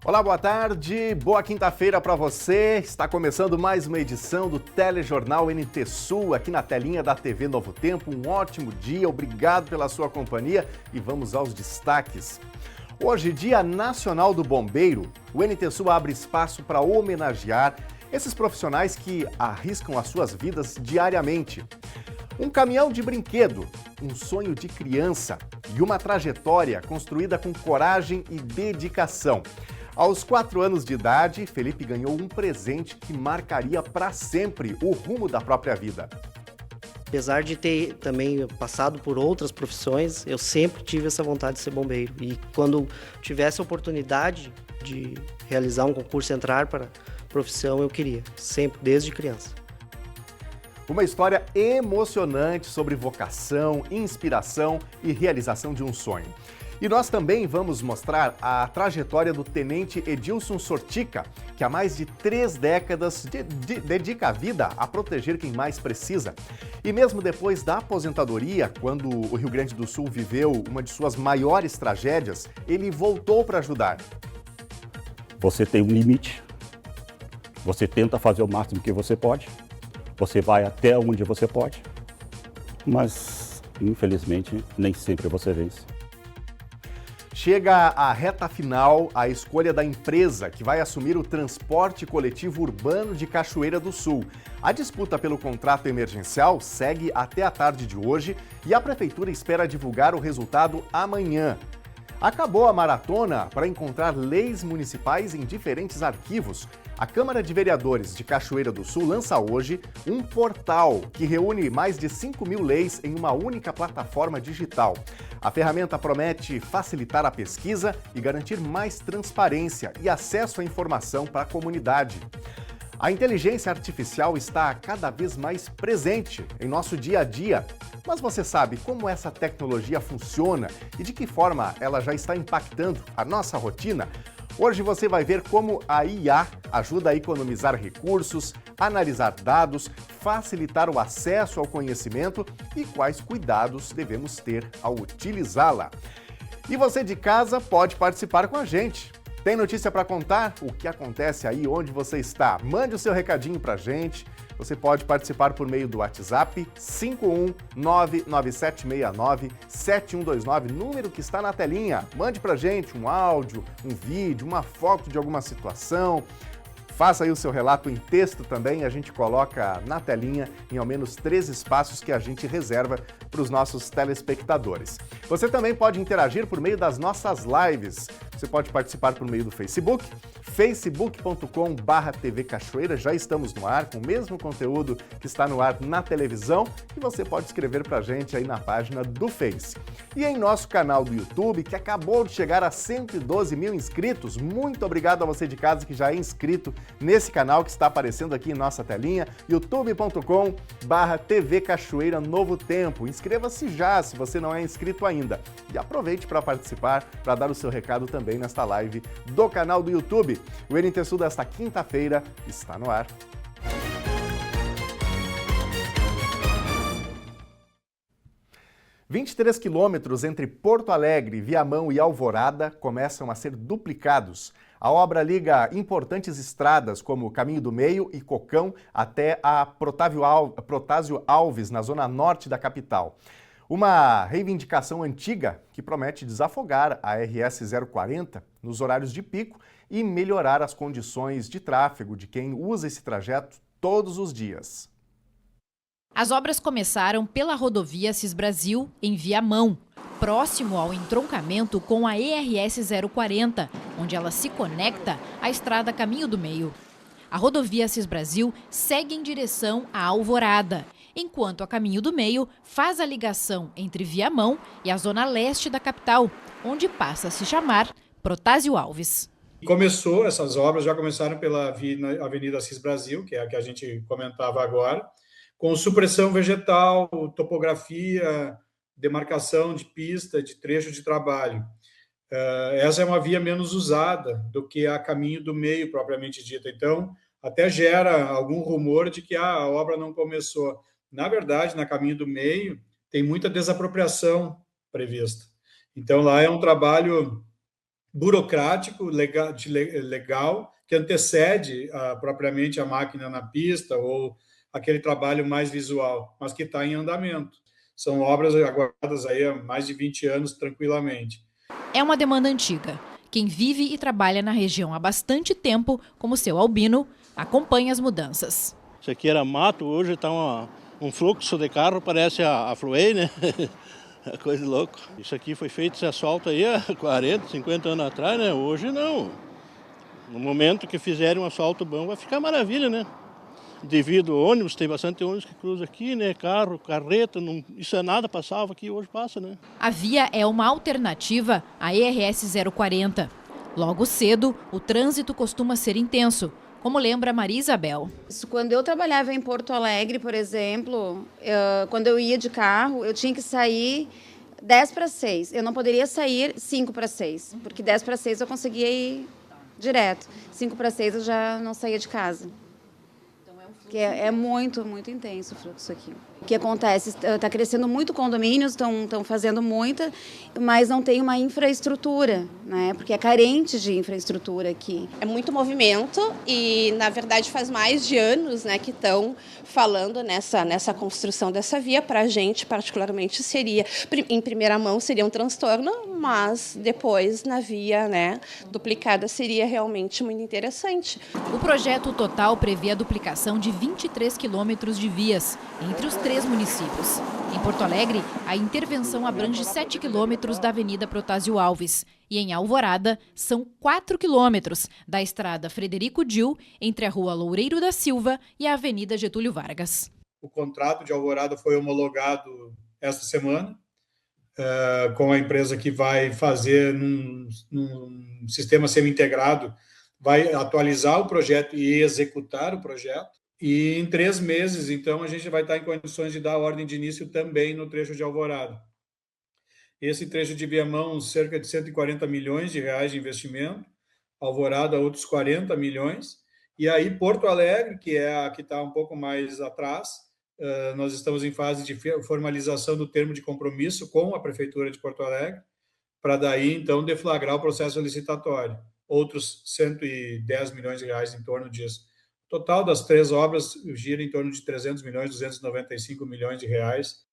Olá, boa tarde, boa quinta-feira para você. Está começando mais uma edição do Telejornal NT Sul, aqui na telinha da TV Novo Tempo. Um ótimo dia, obrigado pela sua companhia e vamos aos destaques. Hoje, Dia Nacional do Bombeiro, o NT Sul abre espaço para homenagear esses profissionais que arriscam as suas vidas diariamente. Um caminhão de brinquedo, um sonho de criança e uma trajetória construída com coragem e dedicação. Aos 4 anos de idade, Felipe ganhou um presente que marcaria para sempre o rumo da própria vida. Apesar de ter também passado por outras profissões, eu sempre tive essa vontade de ser bombeiro. E quando tivesse a oportunidade de realizar um concurso, entrar para a profissão, eu queria, sempre, desde criança. Uma história emocionante sobre vocação, inspiração e realização de um sonho. E nós também vamos mostrar a trajetória do tenente Edilson Sortica, que há mais de 3 décadas dedica a vida a proteger quem mais precisa. E mesmo depois da aposentadoria, quando o Rio Grande do Sul viveu uma de suas maiores tragédias, ele voltou para ajudar. Você tem um limite, você tenta fazer o máximo que você pode, você vai até onde você pode, mas infelizmente nem sempre você vence. Chega a reta final, a escolha da empresa que vai assumir o transporte coletivo urbano de Cachoeira do Sul. A disputa pelo contrato emergencial segue até a tarde de hoje e a Prefeitura espera divulgar o resultado amanhã. Acabou a maratona para encontrar leis municipais em diferentes arquivos. A Câmara de Vereadores de Cachoeira do Sul lança hoje um portal que reúne mais de 5.000 leis em uma única plataforma digital. A ferramenta promete facilitar a pesquisa e garantir mais transparência e acesso à informação para a comunidade. A inteligência artificial está cada vez mais presente em nosso dia a dia. Mas você sabe como essa tecnologia funciona e de que forma ela já está impactando a nossa rotina? Hoje você vai ver como a IA ajuda a economizar recursos, analisar dados, facilitar o acesso ao conhecimento e quais cuidados devemos ter ao utilizá-la. E você de casa pode participar com a gente. Tem notícia para contar? O que acontece aí onde você está? Mande o seu recadinho para a gente. Você pode participar por meio do WhatsApp 51997697129, número que está na telinha. Mande para a gente um áudio, um vídeo, uma foto de alguma situação. Faça aí o seu relato em texto também, a gente coloca na telinha em ao menos 3 espaços que a gente reserva para os nossos telespectadores. Você também pode interagir por meio das nossas lives. Você pode participar por meio do Facebook, facebook.com/TV Cachoeira, já estamos no ar com o mesmo conteúdo que está no ar na televisão e você pode escrever para a gente aí na página do Face. E em nosso canal do YouTube, que acabou de chegar a 112 mil inscritos, muito obrigado a você de casa que já é inscrito nesse canal que está aparecendo aqui em nossa telinha, youtube.com/TV Cachoeira Novo Tempo. Inscreva-se já, se você não é inscrito ainda. E aproveite para participar, para dar o seu recado também nesta live do canal do YouTube. O NT Sul desta quinta-feira está no ar. – 23 quilômetros entre Porto Alegre, Viamão e Alvorada começam a ser duplicados. A obra liga importantes estradas como Caminho do Meio e Cocão até a Protásio Alves, na zona norte da capital. Uma reivindicação antiga que promete desafogar a RS 040 nos horários de pico e melhorar as condições de tráfego de quem usa esse trajeto todos os dias. As obras começaram pela rodovia Cisbrasil, em Viamão, próximo ao entroncamento com a ERS 040, onde ela se conecta à estrada Caminho do Meio. A rodovia Cisbrasil segue em direção à Alvorada, enquanto a Caminho do Meio faz a ligação entre Viamão e a zona leste da capital, onde passa a se chamar Protásio Alves. Essas obras já começaram pela Avenida Cisbrasil, que é a que a gente comentava agora, com supressão vegetal, topografia, demarcação de pista, de trecho de trabalho. Essa é uma via menos usada do que a Caminho do Meio, propriamente dita. Então, até gera algum rumor de que a obra não começou. Na verdade, na Caminho do Meio, tem muita desapropriação prevista. Então, lá é um trabalho burocrático, legal, que antecede propriamente a máquina na pista ou aquele trabalho mais visual, mas que está em andamento. São obras aguardadas aí há mais de 20 anos tranquilamente. É uma demanda antiga. Quem vive e trabalha na região há bastante tempo, como o seu Albino, acompanha as mudanças. Isso aqui era mato, hoje está um fluxo de carro, parece a Fluey, né? É coisa louca. Isso aqui foi feito, esse asfalto aí há 40, 50 anos atrás, né? Hoje não. No momento que fizerem um asfalto bom, vai ficar maravilha, né? Devido ao ônibus, tem bastante ônibus que cruza aqui, né? Carro, carreta, não, isso é nada, passava aqui, hoje passa, né? A via é uma alternativa à ERS 040. Logo cedo, o trânsito costuma ser intenso, como lembra Maria Isabel. Quando eu trabalhava em Porto Alegre, por exemplo, quando eu ia de carro, eu tinha que sair 10 para 6. Eu não poderia sair 5 para 6, porque 10 para 6 eu conseguia ir direto. 5 para 6 eu já não saía de casa. Que é muito, muito intenso o fluxo aqui. O que acontece? Está crescendo muito condomínios, estão fazendo muita, mas não tem uma infraestrutura, né? Porque é carente de infraestrutura aqui. É muito movimento e, na verdade, faz mais de anos, né, que estão falando nessa construção dessa via. Para a gente, particularmente, seria, em primeira mão, seria um transtorno, mas depois, na via, né, duplicada, seria realmente muito interessante. O projeto total prevê a duplicação de 23 quilômetros de vias entre os 3 municípios. Em Porto Alegre, a intervenção abrange 7 quilômetros da Avenida Protásio Alves. E em Alvorada, são 4 quilômetros da estrada Frederico Dil, entre a Rua Loureiro da Silva e a Avenida Getúlio Vargas. O contrato de Alvorada foi homologado esta semana, com a empresa que vai fazer num sistema semi-integrado, vai atualizar o projeto e executar o projeto. E em 3 meses, então, a gente vai estar em condições de dar a ordem de início também no trecho de Alvorada. Esse trecho de Viamão, cerca de 140 milhões de reais de investimento, Alvorada, outros 40 milhões, e aí Porto Alegre, que é a que está um pouco mais atrás, nós estamos em fase de formalização do termo de compromisso com a Prefeitura de Porto Alegre, para daí, então, deflagrar o processo licitatório. Outros 110 milhões de reais em torno disso. O total das 3 obras gira em torno de 300 milhões, 295 milhões de reais.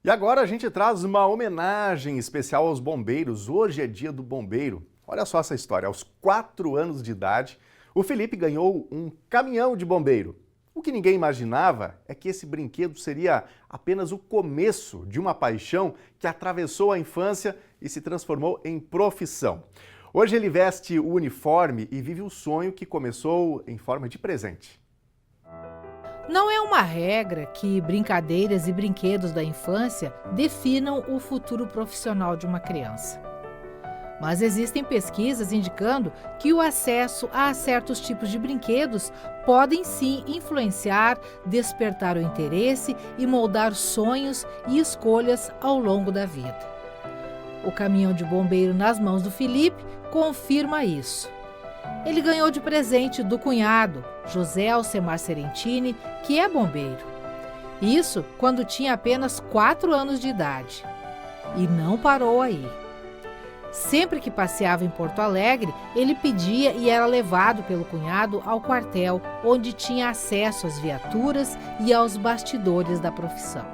E agora a gente traz uma homenagem especial aos bombeiros. Hoje é dia do bombeiro. Olha só essa história. Aos 4 anos de idade, o Felipe ganhou um caminhão de bombeiro. O que ninguém imaginava é que esse brinquedo seria apenas o começo de uma paixão que atravessou a infância e se transformou em profissão. Hoje ele veste o uniforme e vive o sonho que começou em forma de presente. Não é uma regra que brincadeiras e brinquedos da infância definam o futuro profissional de uma criança. Mas existem pesquisas indicando que o acesso a certos tipos de brinquedos podem sim influenciar, despertar o interesse e moldar sonhos e escolhas ao longo da vida. O caminhão de bombeiro nas mãos do Felipe confirma isso. Ele ganhou de presente do cunhado, José Alcemar Serentini, que é bombeiro. Isso quando tinha apenas 4 anos de idade. E não parou aí. Sempre que passeava em Porto Alegre, ele pedia e era levado pelo cunhado ao quartel, onde tinha acesso às viaturas e aos bastidores da profissão.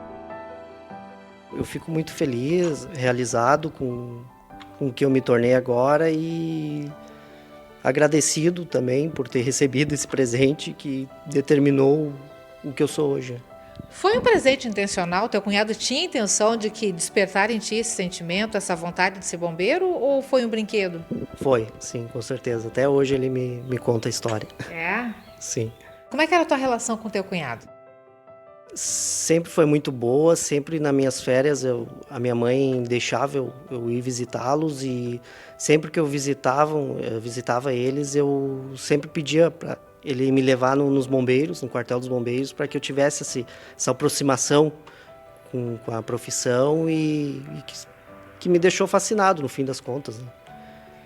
Eu fico muito feliz, realizado com o que eu me tornei agora e agradecido também por ter recebido esse presente que determinou o que eu sou hoje. Foi um presente intencional? Teu cunhado tinha intenção de que despertar em ti esse sentimento, essa vontade de ser bombeiro, ou foi um brinquedo? Foi, sim, com certeza. Até hoje ele me conta a história. É? Sim. Como é que era a tua relação com teu cunhado? Sempre foi muito boa, sempre nas minhas férias a minha mãe deixava eu ir visitá-los e sempre que eu visitava eles, eu sempre pedia para ele me levar nos bombeiros, no quartel dos bombeiros, para que eu tivesse essa aproximação com a profissão e que me deixou fascinado no fim das contas, né?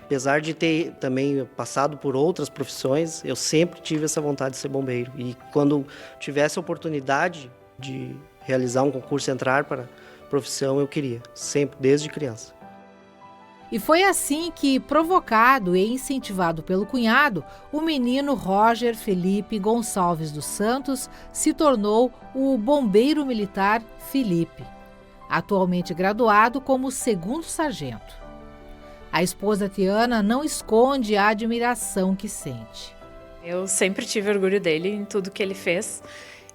Apesar de ter também passado por outras profissões, eu sempre tive essa vontade de ser bombeiro. E quando tivesse a oportunidade de realizar um concurso e entrar para a profissão, eu queria, sempre, desde criança. E foi assim que, provocado e incentivado pelo cunhado, o menino Roger Felipe Gonçalves dos Santos se tornou o bombeiro militar Felipe, atualmente graduado como segundo sargento. A esposa Tiana não esconde a admiração que sente. Eu sempre tive orgulho dele em tudo que ele fez.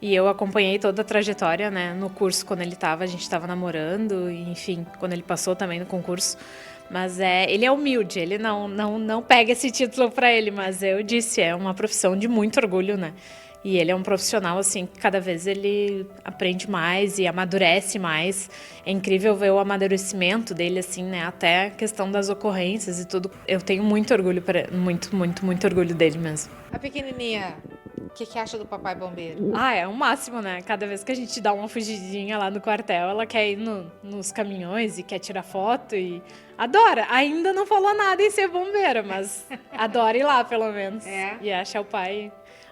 E eu acompanhei toda a trajetória, né, no curso quando ele estava, a gente estava namorando, e, enfim, quando ele passou também no concurso. Mas ele é humilde, ele não pega esse título para ele, mas eu disse, é uma profissão de muito orgulho, né? E ele é um profissional, assim, que cada vez ele aprende mais e amadurece mais. É incrível ver o amadurecimento dele, assim, né? Até a questão das ocorrências e tudo. Eu tenho muito orgulho, muito orgulho dele mesmo. A pequenininha, o que acha do papai bombeiro? É o máximo, né? Cada vez que a gente dá uma fugidinha lá no quartel, ela quer ir nos caminhões e quer tirar foto e adora. Ainda não falou nada em ser bombeira, mas adora ir lá, pelo menos. É? E acha o pai...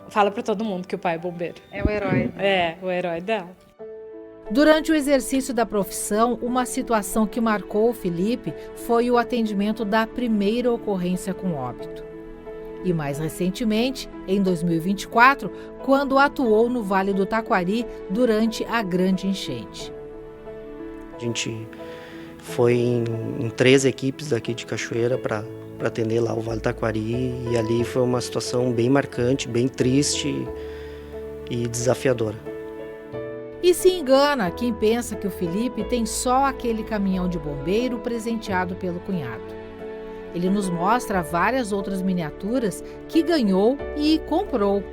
Fala pra todo mundo que o pai é bombeiro. É o herói. É, o herói dela. Durante o exercício da profissão, uma situação que marcou o Felipe foi o atendimento da primeira ocorrência com óbito. E mais recentemente, em 2024, quando atuou no Vale do Taquari durante a grande enchente. A gente foi em 3 equipes daqui de Cachoeira para atender lá o Vale do Taquari, e ali foi uma situação bem marcante, bem triste e desafiadora. E se engana quem pensa que o Felipe tem só aquele caminhão de bombeiro presenteado pelo cunhado. Ele nos mostra várias outras miniaturas que ganhou e comprou.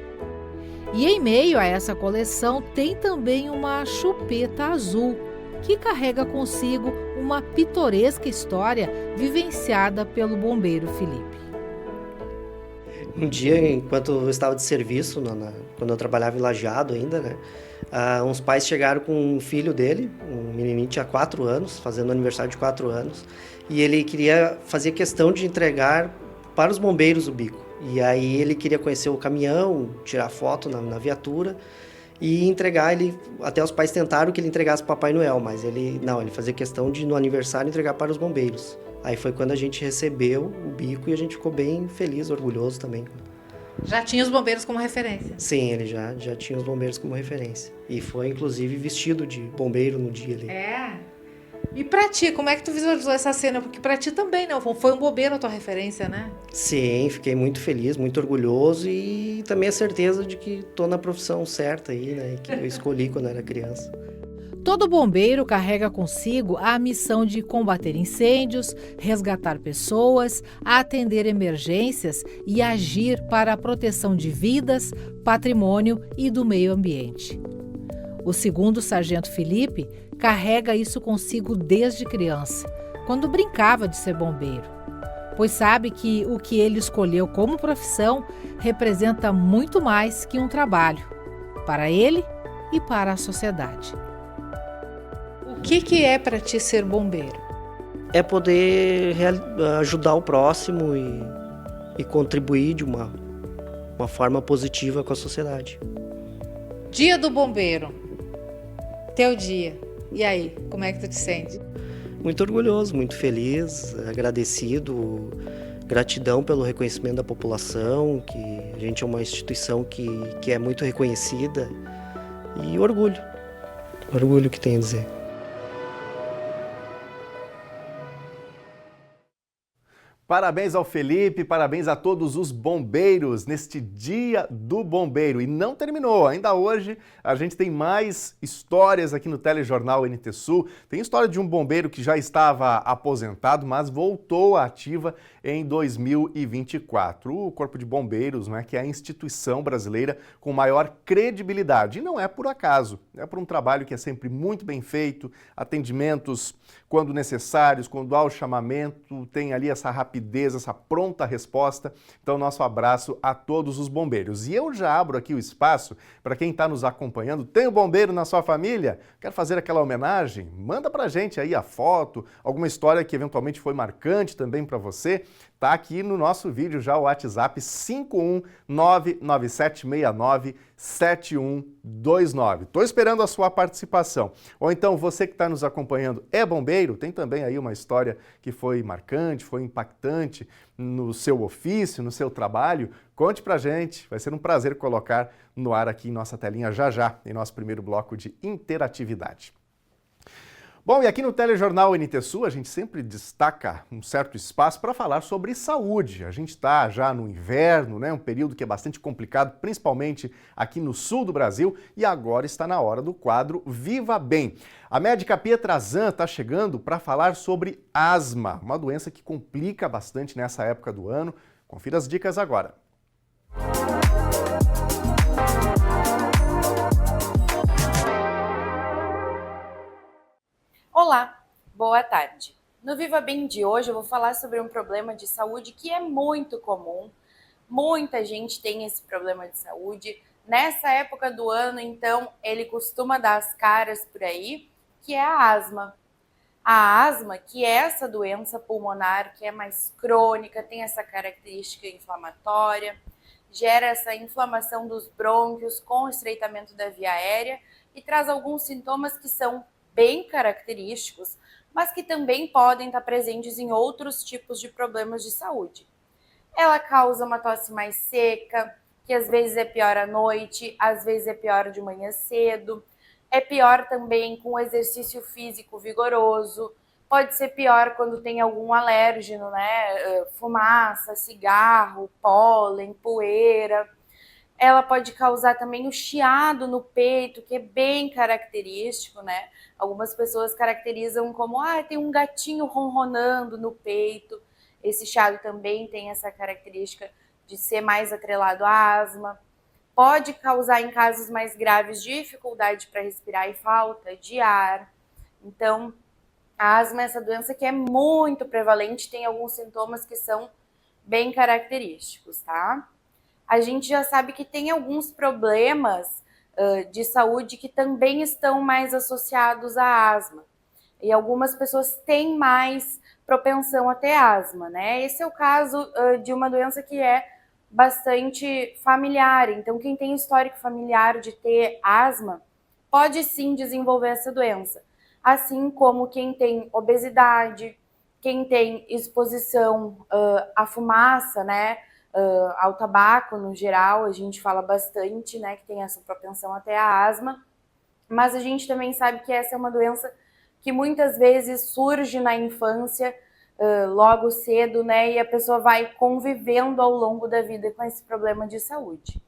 E em meio a essa coleção tem também uma chupeta azul, que carrega consigo uma pitoresca história vivenciada pelo bombeiro Felipe. Um dia, enquanto eu estava de serviço, quando eu trabalhava em Lajeado ainda, né, uns pais chegaram com um filho dele, um menininho tinha 4 anos, fazendo aniversário de 4 anos, e ele fazia questão de entregar para os bombeiros o bico. E aí ele queria conhecer o caminhão, tirar foto na viatura, e entregar, até os pais tentaram que ele entregasse para o Papai Noel, mas ele fazia questão de no aniversário entregar para os bombeiros. Aí foi quando a gente recebeu o bico e a gente ficou bem feliz, orgulhoso também. Já tinha os bombeiros como referência? Sim, ele já tinha os bombeiros como referência. E foi inclusive vestido de bombeiro no dia ali. É? E pra ti, como é que tu visualizou essa cena? Porque pra ti também, não? Foi um bombeiro a tua referência, né? Sim, fiquei muito feliz, muito orgulhoso e também a certeza de que tô na profissão certa aí, né? Que eu escolhi quando era criança. Todo bombeiro carrega consigo a missão de combater incêndios, resgatar pessoas, atender emergências e agir para a proteção de vidas, patrimônio e do meio ambiente. O segundo sargento Felipe carrega isso consigo desde criança, quando brincava de ser bombeiro, pois sabe que o que ele escolheu como profissão representa muito mais que um trabalho, para ele e para a sociedade. O que é para ti ser bombeiro? É poder ajudar o próximo e contribuir de uma forma positiva com a sociedade. Dia do bombeiro. Teu dia. E aí, como é que tu te sente? Muito orgulhoso, muito feliz, agradecido, gratidão pelo reconhecimento da população, que a gente é uma instituição que é muito reconhecida, e orgulho que tenho a dizer. Parabéns ao Felipe, parabéns a todos os bombeiros neste Dia do Bombeiro. E não terminou, ainda hoje a gente tem mais histórias aqui no Telejornal NT Sul. Tem história de um bombeiro que já estava aposentado, mas voltou à ativa em 2024. O Corpo de Bombeiros, né, que é a instituição brasileira com maior credibilidade. E não é por acaso, é por um trabalho que é sempre muito bem feito, atendimentos quando necessários, quando há o chamamento, tem ali essa rapidez, essa pronta resposta. Então, nosso abraço a todos os bombeiros. E eu já abro aqui o espaço para quem está nos acompanhando. Tem um bombeiro na sua família? Quer fazer aquela homenagem? Manda para a gente aí a foto, alguma história que eventualmente foi marcante também para você. Tá aqui no nosso vídeo já o WhatsApp 51997697129. Tô esperando a sua participação. Ou então você que está nos acompanhando é bombeiro, tem também aí uma história que foi marcante, foi impactante no seu ofício, no seu trabalho. Conte pra gente, vai ser um prazer colocar no ar aqui em nossa telinha já, em nosso primeiro bloco de interatividade. Bom, e aqui no Telejornal NT Sul a gente sempre destaca um certo espaço para falar sobre saúde. A gente está já no inverno, né? Um período que é bastante complicado, principalmente aqui no sul do Brasil, e agora está na hora do quadro Viva Bem. A médica Pietra Zan está chegando para falar sobre asma, uma doença que complica bastante nessa época do ano. Confira as dicas agora. Olá, boa tarde. No Viva Bem de hoje eu vou falar sobre um problema de saúde que é muito comum. Muita gente tem esse problema de saúde. Nessa época do ano, então, ele costuma dar as caras por aí, que é a asma. A asma, que é essa doença pulmonar que é mais crônica, tem essa característica inflamatória, gera essa inflamação dos brônquios com estreitamento da via aérea e traz alguns sintomas que são bem característicos, mas que também podem estar presentes em outros tipos de problemas de saúde. Ela causa uma tosse mais seca, que às vezes é pior à noite, às vezes é pior de manhã cedo, é pior também com exercício físico vigoroso, pode ser pior quando tem algum alérgeno, né? Fumaça, cigarro, pólen, poeira. Ela pode causar também o chiado no peito, que é bem característico, né? Algumas pessoas caracterizam como, tem um gatinho ronronando no peito. Esse chiado também tem essa característica de ser mais atrelado à asma. Pode causar, em casos mais graves, dificuldade para respirar e falta de ar. Então, a asma é essa doença que é muito prevalente, tem alguns sintomas que são bem característicos, tá? A gente já sabe que tem alguns problemas de saúde que também estão mais associados à asma. E algumas pessoas têm mais propensão a ter asma, né? Esse é o caso de uma doença que é bastante familiar. Então, quem tem histórico familiar de ter asma pode sim desenvolver essa doença. Assim como quem tem obesidade, quem tem exposição à fumaça, né? Ao tabaco no geral, a gente fala bastante, né, que tem essa propensão até a asma, mas a gente também sabe que essa é uma doença que muitas vezes surge na infância, logo cedo, né, e a pessoa vai convivendo ao longo da vida com esse problema de saúde.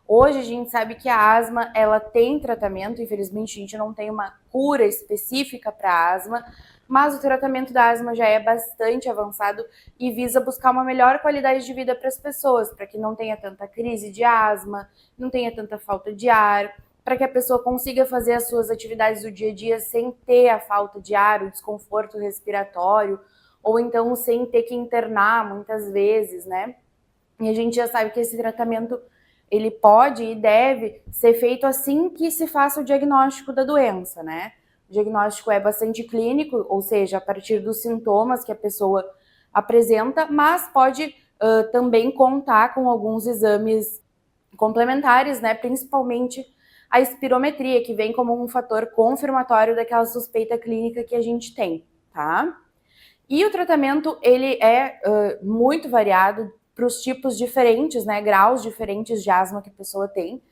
Hoje a gente sabe que a asma, ela tem tratamento, infelizmente a gente não tem uma cura específica para a asma, mas o tratamento da asma já é bastante avançado e visa buscar uma melhor qualidade de vida para as pessoas, para que não tenha tanta crise de asma, não tenha tanta falta de ar, para que a pessoa consiga fazer as suas atividades do dia a dia sem ter a falta de ar, o desconforto respiratório, ou então sem ter que internar muitas vezes, né? E a gente já sabe que esse tratamento ele pode e deve ser feito assim que se faça o diagnóstico da doença, né? O diagnóstico é bastante clínico, ou seja, a partir dos sintomas que a pessoa apresenta, mas pode também contar com alguns exames complementares, né? Principalmente a espirometria, que vem como um fator confirmatório daquela suspeita clínica que a gente tem, tá? E o tratamento, ele é muito variado para os tipos diferentes, né? Graus diferentes de asma que a pessoa tem.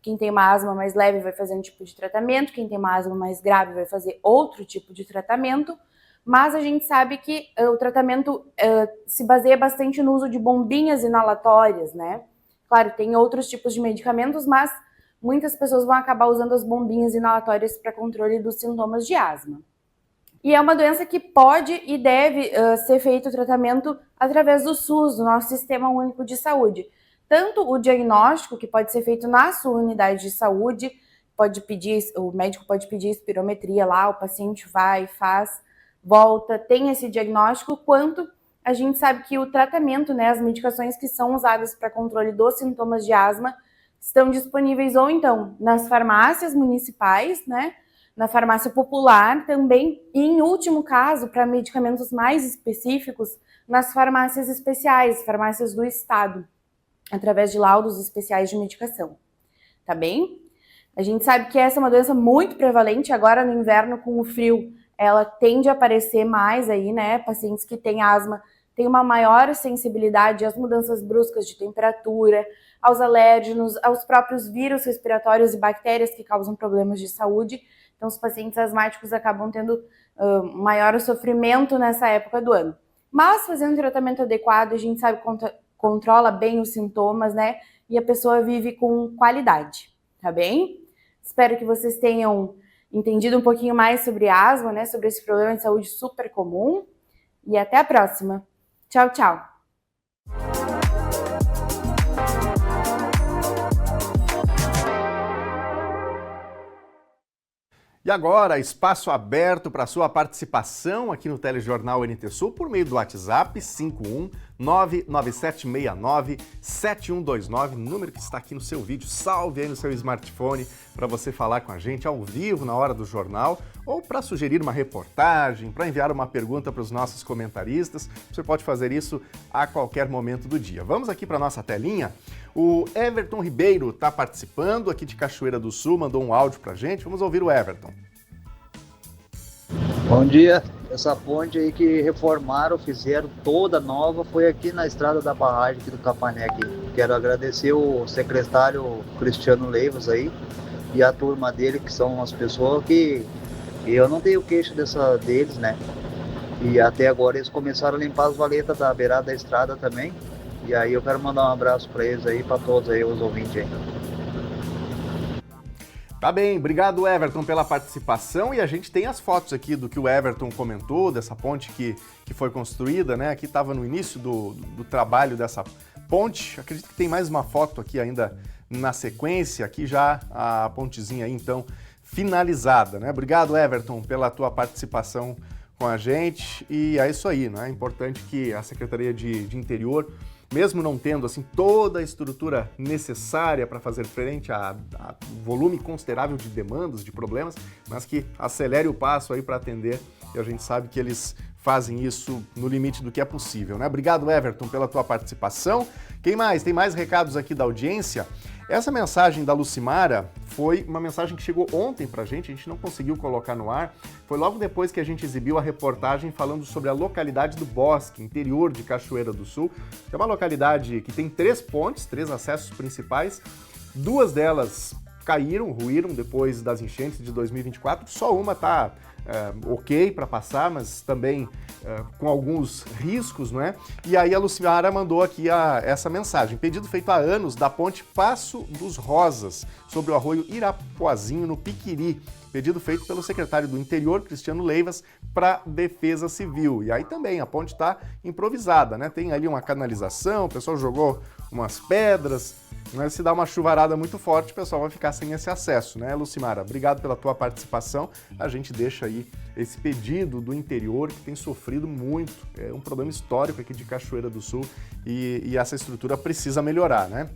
Quem tem uma asma mais leve vai fazer um tipo de tratamento, quem tem uma asma mais grave vai fazer outro tipo de tratamento, mas a gente sabe que o tratamento se baseia bastante no uso de bombinhas inalatórias, né? Claro, tem outros tipos de medicamentos, mas muitas pessoas vão acabar usando as bombinhas inalatórias para controle dos sintomas de asma. E é uma doença que pode e deve ser feito o tratamento através do SUS, do nosso Sistema Único de Saúde. Tanto o diagnóstico, que pode ser feito na sua unidade de saúde, o médico pode pedir espirometria lá, o paciente vai, faz, volta, tem esse diagnóstico, quanto a gente sabe que o tratamento, né, as medicações que são usadas para controle dos sintomas de asma, estão disponíveis ou então nas farmácias municipais, né, na farmácia popular também, e em último caso, para medicamentos mais específicos, nas farmácias especiais, farmácias do estado, através de laudos especiais de medicação, tá bem? A gente sabe que essa é uma doença muito prevalente, agora no inverno com o frio, ela tende a aparecer mais aí, né? Pacientes que têm asma têm uma maior sensibilidade às mudanças bruscas de temperatura, aos alérgenos, aos próprios vírus respiratórios e bactérias que causam problemas de saúde. Então, os pacientes asmáticos acabam tendo maior sofrimento nessa época do ano. Mas, fazendo um tratamento adequado, a gente sabe que controla bem os sintomas, né? E a pessoa vive com qualidade, tá bem? Espero que vocês tenham entendido um pouquinho mais sobre asma, né? Sobre esse problema de saúde super comum. E até a próxima. Tchau, tchau! E agora, espaço aberto para sua participação aqui no Telejornal NT Sul por meio do WhatsApp 51997697129, número que está aqui no seu vídeo. Salve aí no seu smartphone para você falar com a gente ao vivo na hora do jornal ou para sugerir uma reportagem, para enviar uma pergunta para os nossos comentaristas. Você pode fazer isso a qualquer momento do dia. Vamos aqui para a nossa telinha. O Everton Ribeiro está participando aqui de Cachoeira do Sul, mandou um áudio para a gente. Vamos ouvir o Everton. Bom dia. Essa ponte aí que reformaram, fizeram toda nova, foi aqui na estrada da barragem aqui do Capané aqui. Quero agradecer o secretário Cristiano Leivas aí e a turma dele, que são as pessoas que eu não tenho queixa deles, né? E até agora eles começaram a limpar as valetas da beirada da estrada também. E aí eu quero mandar um abraço para eles aí, para todos aí, os ouvintes aí. Tá bem, obrigado Everton pela participação e a gente tem as fotos aqui do que o Everton comentou, dessa ponte que foi construída, né? Aqui estava no início do trabalho dessa ponte, acredito que tem mais uma foto aqui ainda na sequência, aqui já a pontezinha aí então finalizada, né? Obrigado Everton pela tua participação com a gente e é isso aí, né? É importante que a Secretaria de Interior, mesmo não tendo assim toda a estrutura necessária para fazer frente a volume considerável de demandas, de problemas, mas que acelere o passo aí para atender, e a gente sabe que eles fazem isso no limite do que é possível, né? Obrigado, Everton, pela tua participação. Quem mais? Tem mais recados aqui da audiência. Essa mensagem da Lucimara foi uma mensagem que chegou ontem pra gente, a gente não conseguiu colocar no ar. Foi logo depois que a gente exibiu a reportagem falando sobre a localidade do Bosque, interior de Cachoeira do Sul. É uma localidade que tem 3 pontes, 3 acessos principais. 2 delas ruíram depois das enchentes de 2024. Só uma está ok para passar, mas também com alguns riscos, não é? E aí a Lucimara mandou aqui essa mensagem. Pedido feito há anos da ponte Passo dos Rosas, sobre o arroio Irapuazinho, no Piquiri. Pedido feito pelo secretário do Interior, Cristiano Leivas, para Defesa Civil. E aí também a ponte está improvisada, né? Tem ali uma canalização, o pessoal jogou umas pedras, né? Se dá uma chuvarada muito forte, o pessoal vai ficar sem esse acesso, né, Lucimara? Obrigado pela tua participação. A gente deixa aí esse pedido do interior que tem sofrido muito. É um problema histórico aqui de Cachoeira do Sul e essa estrutura precisa melhorar, né?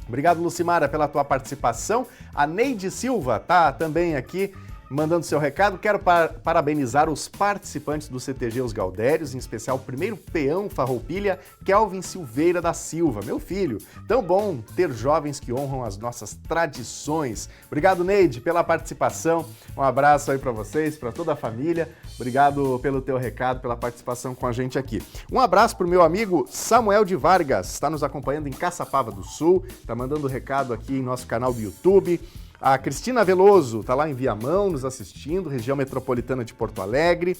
Obrigado, Lucimara, pela tua participação. A Neide Silva tá também aqui mandando seu recado. Quero parabenizar os participantes do CTG Os Gaudérios, em especial o primeiro peão Farroupilha, Kelvin Silveira da Silva, meu filho. Tão bom ter jovens que honram as nossas tradições. Obrigado, Neide, pela participação. Um abraço aí para vocês, para toda a família. Obrigado pelo teu recado, pela participação com a gente aqui. Um abraço para o meu amigo Samuel de Vargas, está nos acompanhando em Caçapava do Sul, está mandando recado aqui em nosso canal do YouTube. A Cristina Veloso está lá em Viamão, nos assistindo, região metropolitana de Porto Alegre.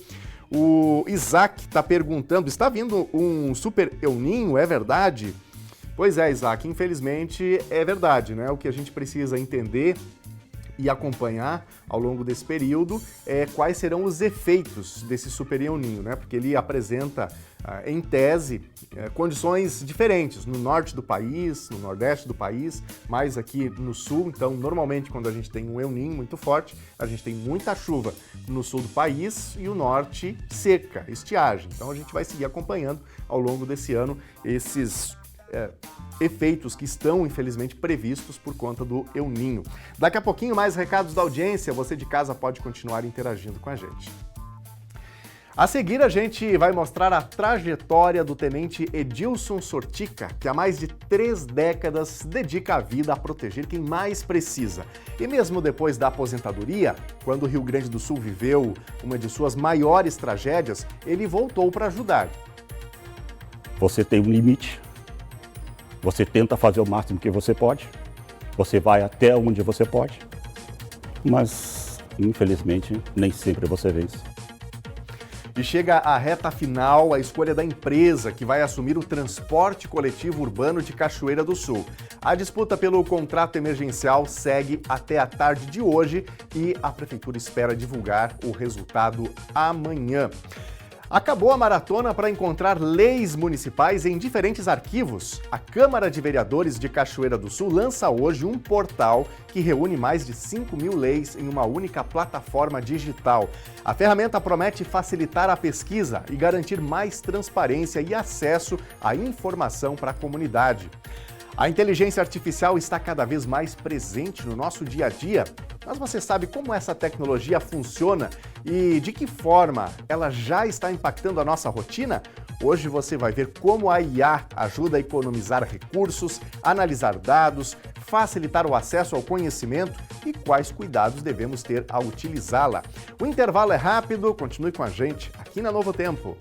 O Isaac está perguntando, está vindo um super El Ninho, é verdade? Pois é, Isaac, infelizmente é verdade, né? O que a gente precisa entender e acompanhar ao longo desse período quais serão os efeitos desse super El Ninho, né? Porque ele apresenta, em tese, condições diferentes no norte do país, no nordeste do país, mais aqui no sul. Então, normalmente, quando a gente tem um El Ninho muito forte, a gente tem muita chuva no sul do país e o norte seca, estiagem. Então, a gente vai seguir acompanhando ao longo desse ano esses efeitos que estão, infelizmente, previstos por conta do El Niño. Daqui a pouquinho, mais recados da audiência. Você de casa pode continuar interagindo com a gente. A seguir, a gente vai mostrar a trajetória do tenente Edilson Sortica, que há mais de 3 décadas dedica a vida a proteger quem mais precisa. E mesmo depois da aposentadoria, quando o Rio Grande do Sul viveu uma de suas maiores tragédias, ele voltou para ajudar. Você tem um limite, você tenta fazer o máximo que você pode, você vai até onde você pode, mas, infelizmente, nem sempre você vence. E chega a reta final, a escolha da empresa que vai assumir o transporte coletivo urbano de Cachoeira do Sul. A disputa pelo contrato emergencial segue até a tarde de hoje e a Prefeitura espera divulgar o resultado amanhã. Acabou a maratona para encontrar leis municipais em diferentes arquivos. A Câmara de Vereadores de Cachoeira do Sul lança hoje um portal que reúne mais de 5.000 leis em uma única plataforma digital. A ferramenta promete facilitar a pesquisa e garantir mais transparência e acesso à informação para a comunidade. A inteligência artificial está cada vez mais presente no nosso dia a dia, mas você sabe como essa tecnologia funciona e de que forma ela já está impactando a nossa rotina? Hoje você vai ver como a IA ajuda a economizar recursos, analisar dados, facilitar o acesso ao conhecimento e quais cuidados devemos ter ao utilizá-la. O intervalo é rápido, continue com a gente aqui na Novo Tempo.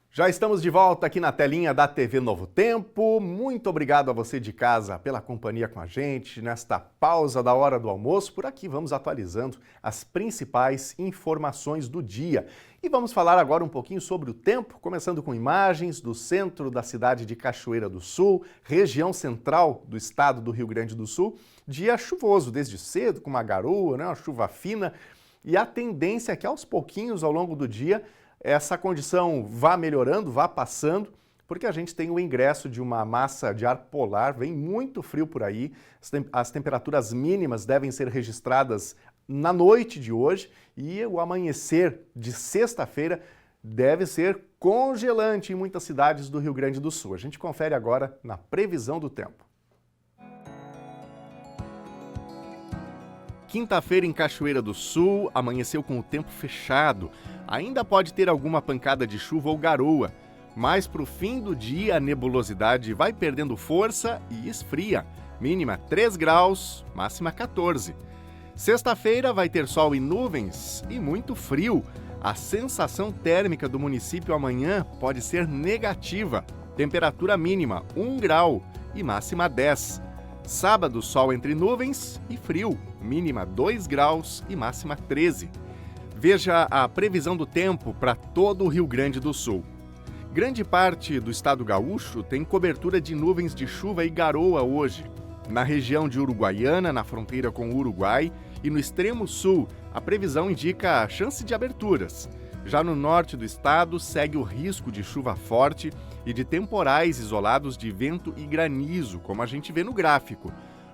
Já estamos de volta aqui na telinha da TV Novo Tempo. Muito obrigado a você de casa pela companhia com a gente nesta pausa da hora do almoço. Por aqui vamos atualizando as principais informações do dia. E vamos falar agora um pouquinho sobre o tempo, começando com imagens do centro da cidade de Cachoeira do Sul, região central do estado do Rio Grande do Sul. Dia chuvoso desde cedo, com uma garoa, uma chuva fina. E a tendência é que aos pouquinhos, ao longo do dia, essa condição vá melhorando, vá passando, porque a gente tem o ingresso de uma massa de ar polar, vem muito frio por aí, as temperaturas mínimas devem ser registradas na noite de hoje e o amanhecer de sexta-feira deve ser congelante em muitas cidades do Rio Grande do Sul. A gente confere agora na previsão do tempo. Quinta-feira em Cachoeira do Sul, amanheceu com o tempo fechado. Ainda pode ter alguma pancada de chuva ou garoa, mas para o fim do dia a nebulosidade vai perdendo força e esfria. Mínima 3 graus, máxima 14. Sexta-feira vai ter sol e nuvens e muito frio. A sensação térmica do município amanhã pode ser negativa. Temperatura mínima 1 grau e máxima 10. Sábado, sol entre nuvens e frio, mínima 2 graus e máxima 13. Veja a previsão do tempo para todo o Rio Grande do Sul. Grande parte do estado gaúcho tem cobertura de nuvens de chuva e garoa hoje. Na região de Uruguaiana, na fronteira com o Uruguai, e no extremo sul, a previsão indica a chance de aberturas. Já no norte do estado, segue o risco de chuva forte e de temporais isolados de vento e granizo, como a gente vê no gráfico.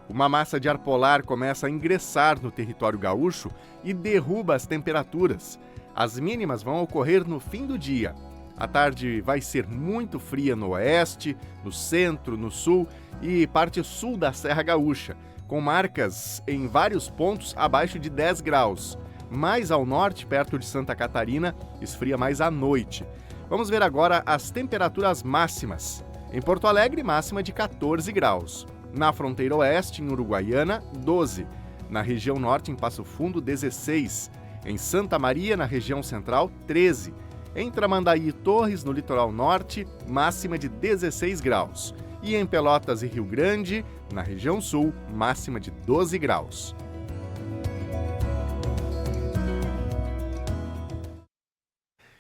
Uma massa de ar polar começa a ingressar no território gaúcho e derruba as temperaturas. As mínimas vão ocorrer no fim do dia. A tarde vai ser muito fria no oeste, no centro, no sul e parte sul da Serra Gaúcha, com marcas em vários pontos abaixo de 10 graus. Mais ao norte, perto de Santa Catarina, esfria mais à noite. Vamos ver agora as temperaturas máximas. Em Porto Alegre, máxima de 14 graus. Na fronteira oeste, em Uruguaiana, 12. Na região norte, em Passo Fundo, 16. Em Santa Maria, na região central, 13. Em Tramandaí e Torres, no litoral norte, máxima de 16 graus. E em Pelotas e Rio Grande, na região sul, máxima de 12 graus.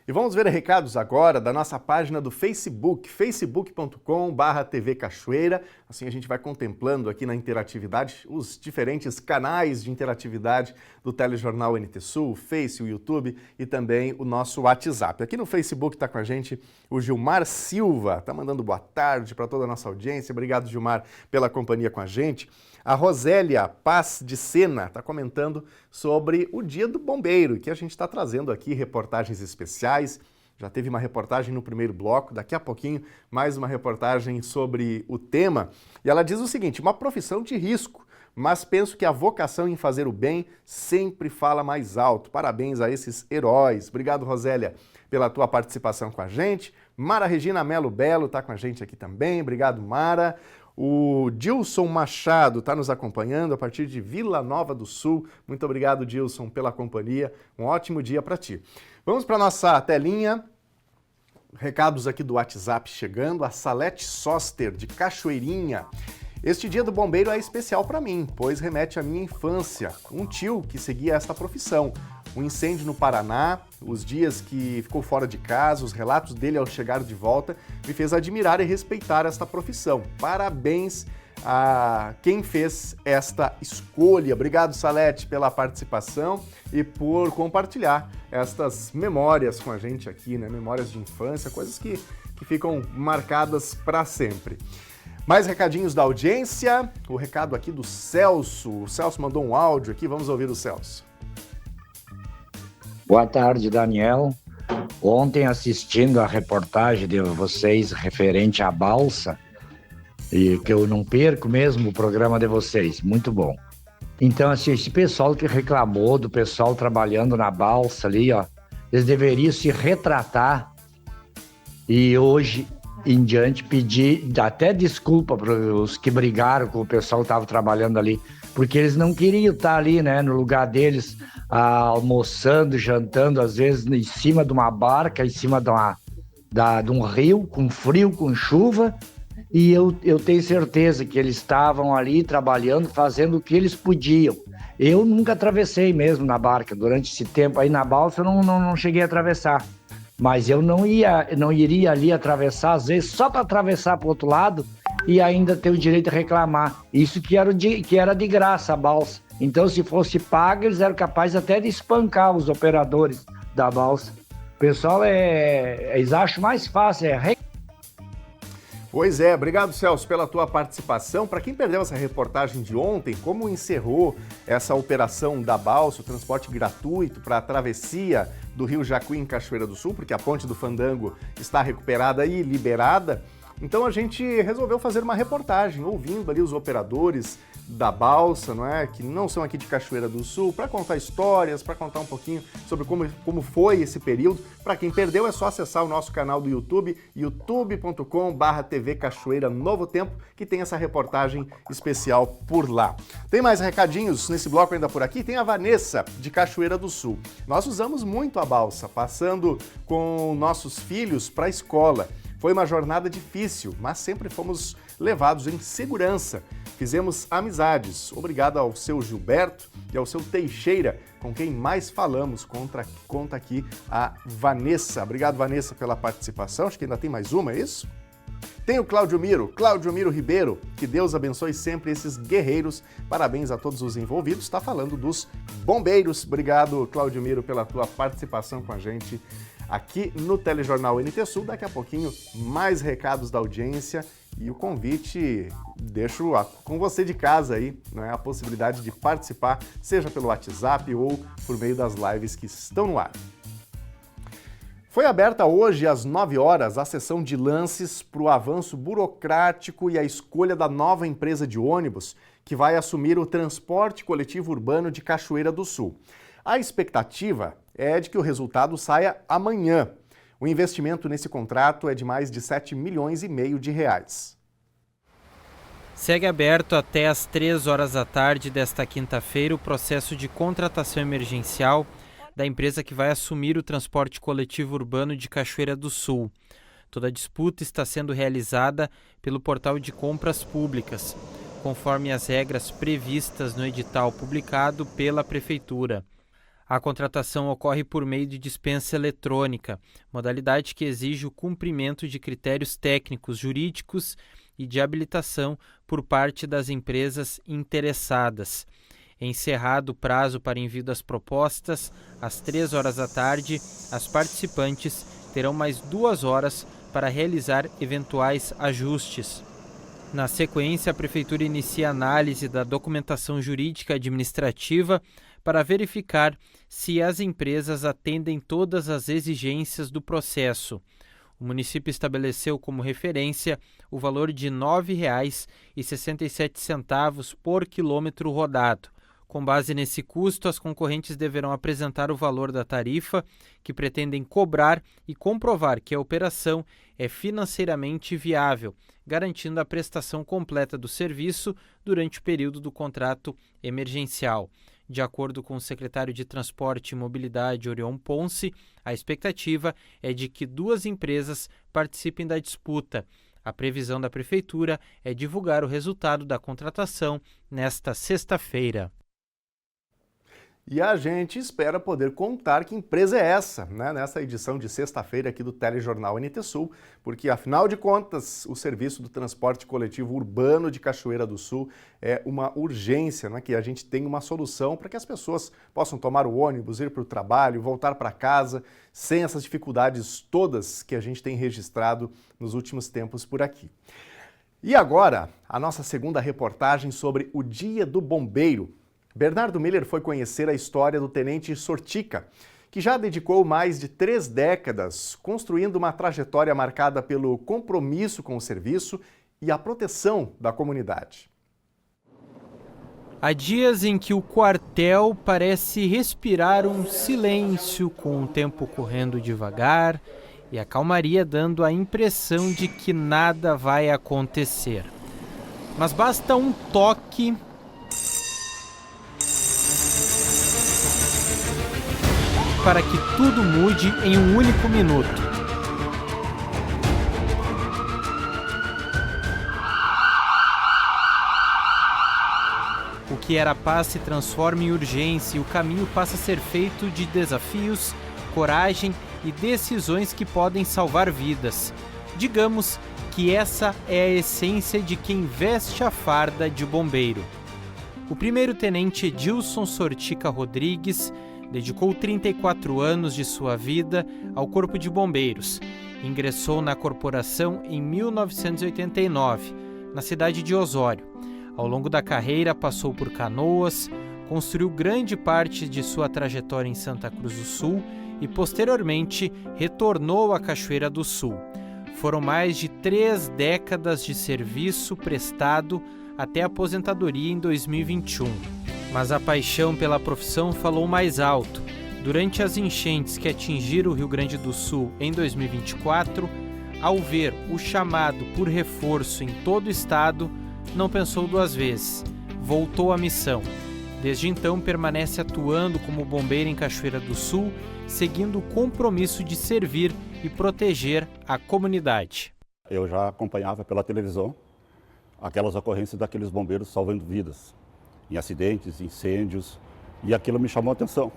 E vamos ver recados agora da nossa página do Facebook, facebook.com/TV Cachoeira. Assim a gente vai contemplando aqui na interatividade os diferentes canais de interatividade do Telejornal NT Sul, o Face, o YouTube e também o nosso WhatsApp. Aqui no Facebook está com a gente o Gilmar Silva, está mandando boa tarde para toda a nossa audiência. Obrigado, Gilmar, pela companhia com a gente. A Rosélia Paz de Sena está comentando sobre o Dia do Bombeiro, que a gente está trazendo aqui reportagens especiais Já teve uma reportagem no primeiro bloco, daqui a pouquinho mais uma reportagem sobre o tema. E ela diz o seguinte: uma profissão de risco, mas penso que a vocação em fazer o bem sempre fala mais alto. Parabéns a esses heróis. Obrigado, Rosélia, pela tua participação com a gente. Mara Regina Melo Belo está com a gente aqui também. Obrigado, Mara. O Dilson Machado está nos acompanhando a partir de Vila Nova do Sul. Muito obrigado, Dilson, pela companhia. Um ótimo dia para ti. Vamos para a nossa telinha. Recados aqui do WhatsApp chegando. A Salete Soster, de Cachoeirinha. Este dia do bombeiro é especial para mim, pois remete à minha infância. Um tio que seguia esta profissão. Um incêndio no Paraná, os dias que ficou fora de casa, os relatos dele ao chegar de volta, me fez admirar e respeitar esta profissão. Parabéns a quem fez esta escolha. Obrigado, Salete, pela participação e por compartilhar estas memórias com a gente aqui, né? Memórias de infância, coisas que ficam marcadas para sempre. Mais recadinhos da audiência, o recado aqui do Celso. O Celso mandou um áudio aqui, vamos ouvir o Celso. Boa tarde, Daniel. Ontem, assistindo a reportagem de vocês referente à balsa, e que eu não perco mesmo o programa de vocês, muito bom. Então, assim, esse pessoal que reclamou do pessoal trabalhando na balsa ali, ó, eles deveriam se retratar e hoje em diante pedir até desculpa para os que brigaram com o pessoal que estava trabalhando ali, porque eles não queriam estar ali, né, no lugar deles, almoçando, jantando, às vezes em cima de uma barca, em cima de um rio, com frio, com chuva, e eu tenho certeza que eles estavam ali trabalhando, fazendo o que eles podiam. Eu nunca atravessei mesmo na barca, durante esse tempo aí na balsa eu não cheguei a atravessar. Mas eu não iria ali atravessar, às vezes, só para atravessar para o outro lado e ainda ter o direito de reclamar. Isso que era de graça a balsa. Então, se fosse paga, eles eram capazes até de espancar os operadores da balsa. O pessoal, eles acham mais fácil, Pois é, obrigado, Celso, pela tua participação. Para quem perdeu essa reportagem de ontem, como encerrou essa operação da balsa, o transporte gratuito para a travessia do Rio Jacuí em Cachoeira do Sul, porque a ponte do Fandango está recuperada e liberada, então a gente resolveu fazer uma reportagem, ouvindo ali os operadores da balsa, não é? Que não são aqui de Cachoeira do Sul, para contar histórias, para contar um pouquinho sobre como foi esse período. Para quem perdeu, é só acessar o nosso canal do YouTube, youtube.com/TV Cachoeira Novo Tempo, que tem essa reportagem especial por lá. Tem mais recadinhos nesse bloco ainda por aqui? Tem a Vanessa, de Cachoeira do Sul. Nós usamos muito a balsa, passando com nossos filhos para a escola. Foi uma jornada difícil, mas sempre fomos levados em segurança. Fizemos amizades. Obrigado ao seu Gilberto e ao seu Teixeira, com quem mais falamos. Conta aqui a Vanessa. Obrigado, Vanessa, pela participação. Acho que ainda tem mais uma, é isso? Tem o Cláudio Miro Ribeiro. Que Deus abençoe sempre esses guerreiros. Parabéns a todos os envolvidos. Está falando dos bombeiros. Obrigado, Cláudio Miro, pela tua participação com a gente aqui no Telejornal NT Sul. Daqui a pouquinho, mais recados da audiência e o convite deixo com você de casa aí, né, a possibilidade de participar, seja pelo WhatsApp ou por meio das lives que estão no ar. Foi aberta hoje, às 9 horas, a sessão de lances para o avanço burocrático e a escolha da nova empresa de ônibus que vai assumir o transporte coletivo urbano de Cachoeira do Sul. A expectativa é de que o resultado saia amanhã. O investimento nesse contrato é de mais de 7,5 milhões de reais. Segue aberto até às 3 horas da tarde desta quinta-feira o processo de contratação emergencial da empresa que vai assumir o transporte coletivo urbano de Cachoeira do Sul. Toda a disputa está sendo realizada pelo portal de compras públicas, conforme as regras previstas no edital publicado pela Prefeitura. A contratação ocorre por meio de dispensa eletrônica, modalidade que exige o cumprimento de critérios técnicos, jurídicos e de habilitação por parte das empresas interessadas. Encerrado o prazo para envio das propostas, às 3 horas da tarde, as participantes terão mais 2 horas para realizar eventuais ajustes. Na sequência, a Prefeitura inicia a análise da documentação jurídica administrativa para verificar se as empresas atendem todas as exigências do processo. O município estabeleceu como referência o valor de R$ 9,67 por quilômetro rodado. Com base nesse custo, as concorrentes deverão apresentar o valor da tarifa que pretendem cobrar e comprovar que a operação é financeiramente viável, garantindo a prestação completa do serviço durante o período do contrato emergencial. De acordo com o secretário de Transporte e Mobilidade, Orion Ponce, a expectativa é de que 2 empresas participem da disputa. A previsão da Prefeitura é divulgar o resultado da contratação nesta sexta-feira. E a gente espera poder contar que empresa é essa, né, nessa edição de sexta-feira aqui do Telejornal NT Sul, porque, afinal de contas, o serviço do transporte coletivo urbano de Cachoeira do Sul é uma urgência, né, que a gente tenha uma solução para que as pessoas possam tomar o ônibus, ir para o trabalho, voltar para casa, sem essas dificuldades todas que a gente tem registrado nos últimos tempos por aqui. E agora, a nossa segunda reportagem sobre o Dia do Bombeiro. Bernardo Miller foi conhecer a história do Tenente Sortica, que já dedicou mais de 3 décadas construindo uma trajetória marcada pelo compromisso com o serviço e a proteção da comunidade. Há dias em que o quartel parece respirar um silêncio, com o tempo correndo devagar e a calmaria dando a impressão de que nada vai acontecer. Mas basta um toque para que tudo mude em um único minuto. O que era paz se transforma em urgência e o caminho passa a ser feito de desafios, coragem e decisões que podem salvar vidas. Digamos que essa é a essência de quem veste a farda de bombeiro. O primeiro-tenente Edilson Sortica Rodrigues dedicou 34 anos de sua vida ao Corpo de Bombeiros. Ingressou na corporação em 1989, na cidade de Osório. Ao longo da carreira, passou por Canoas, construiu grande parte de sua trajetória em Santa Cruz do Sul e, posteriormente, retornou à Cachoeira do Sul. Foram mais de 3 décadas de serviço prestado até a aposentadoria em 2021. Mas a paixão pela profissão falou mais alto. Durante as enchentes que atingiram o Rio Grande do Sul em 2024, ao ver o chamado por reforço em todo o estado, não pensou 2 vezes. Voltou à missão. Desde então permanece atuando como bombeiro em Cachoeira do Sul, seguindo o compromisso de servir e proteger a comunidade. Eu já acompanhava pela televisão aquelas ocorrências daqueles bombeiros salvando vidas, em acidentes, incêndios, e aquilo me chamou a atenção.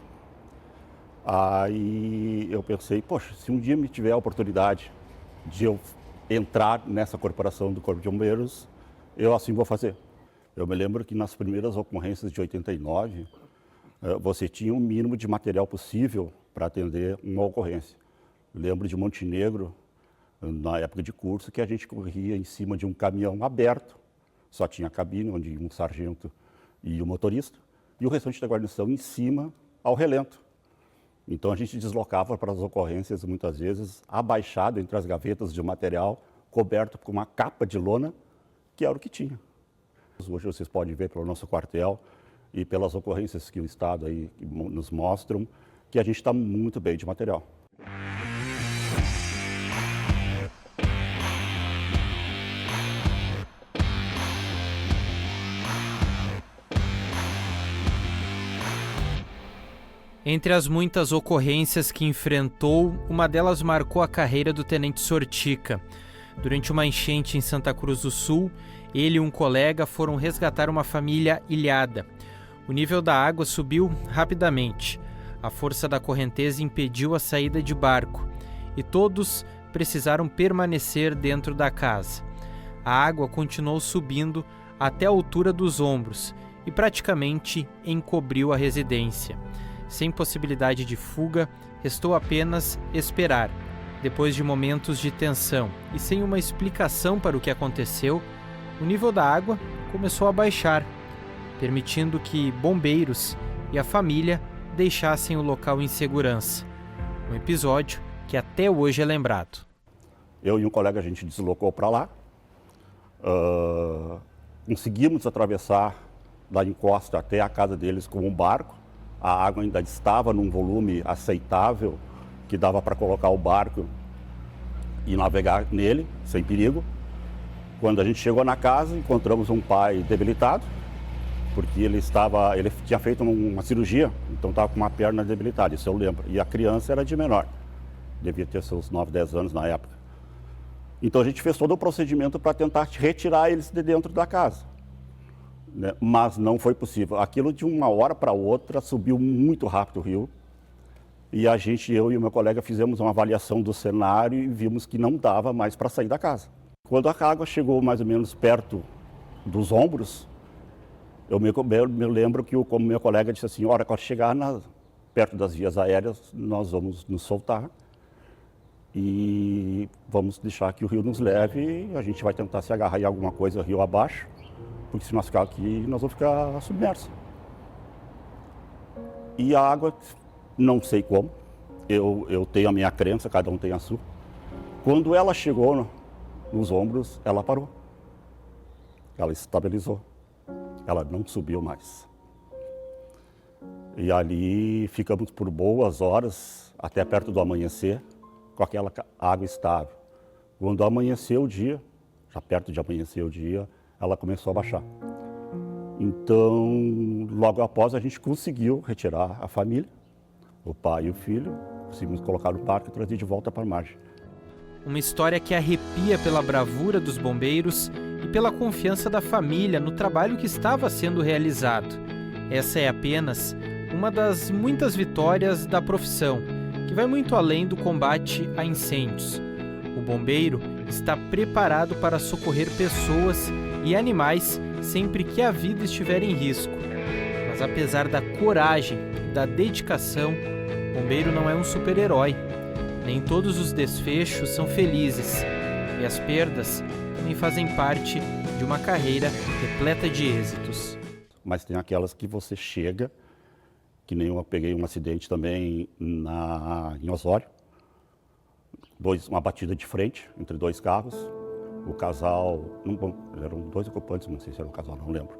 Aí eu pensei, poxa, se um dia me tiver a oportunidade de eu entrar nessa corporação do Corpo de Bombeiros, eu assim vou fazer. Eu me lembro que nas primeiras ocorrências de 89, você tinha o mínimo de material possível para atender uma ocorrência. Eu lembro de Montenegro, na época de curso, que a gente corria em cima de um caminhão aberto, só tinha a cabine, onde um sargento e o motorista, e o restante da guarnição em cima, ao relento. Então a gente deslocava para as ocorrências, muitas vezes, abaixado entre as gavetas de material, coberto com uma capa de lona, que era o que tinha. Hoje vocês podem ver pelo nosso quartel e pelas ocorrências que o Estado aí nos mostram, que a gente está muito bem de material. Entre as muitas ocorrências que enfrentou, uma delas marcou a carreira do Tenente Sortica. Durante uma enchente em Santa Cruz do Sul, ele e um colega foram resgatar uma família ilhada. O nível da água subiu rapidamente. A força da correnteza impediu a saída de barco e todos precisaram permanecer dentro da casa. A água continuou subindo até a altura dos ombros e praticamente encobriu a residência. Sem possibilidade de fuga, restou apenas esperar. Depois de momentos de tensão e sem uma explicação para o que aconteceu, o nível da água começou a baixar, permitindo que bombeiros e a família deixassem o local em segurança. Um episódio que até hoje é lembrado. Eu e um colega, a gente deslocou para lá. Conseguimos atravessar da encosta até a casa deles com um barco. A água ainda estava num volume aceitável, que dava para colocar o barco e navegar nele, sem perigo. Quando a gente chegou na casa, encontramos um pai debilitado, porque ele tinha feito uma cirurgia, então estava com uma perna debilitada, isso eu lembro. E a criança era de menor, devia ter seus 9, 10 anos na época. Então a gente fez todo o procedimento para tentar retirar eles de dentro da casa, né? Mas não foi possível. Aquilo de uma hora para outra subiu muito rápido o rio. E eu e o meu colega fizemos uma avaliação do cenário e vimos que não dava mais para sair da casa. Quando a água chegou mais ou menos perto dos ombros, eu me lembro que o meu colega disse assim, olha, quando chegar perto das vias aéreas, nós vamos nos soltar e vamos deixar que o rio nos leve e a gente vai tentar se agarrar em alguma coisa rio abaixo, porque se nós ficar aqui, nós vamos ficar submersos. E a água, não sei como, eu tenho a minha crença, cada um tem a sua. Quando ela chegou nos ombros, ela parou. Ela estabilizou. Ela não subiu mais. E ali ficamos por boas horas, até perto do amanhecer, com aquela água estável. Quando amanheceu o dia, já perto de amanhecer o dia, ela começou a baixar. Então, logo após, a gente conseguiu retirar a família, o pai e o filho, conseguimos colocar no barco e trazer de volta para a margem. Uma história que arrepia pela bravura dos bombeiros e pela confiança da família no trabalho que estava sendo realizado. Essa é apenas uma das muitas vitórias da profissão, que vai muito além do combate a incêndios. O bombeiro está preparado para socorrer pessoas e animais sempre que a vida estiver em risco. Mas apesar da coragem e da dedicação, o bombeiro não é um super-herói. Nem todos os desfechos são felizes, e as perdas também fazem parte de uma carreira repleta de êxitos. Mas tem aquelas que você chega, que nem eu peguei um acidente também em Osório, uma batida de frente entre dois carros, o casal, eram dois ocupantes, não sei se era um casal, não lembro,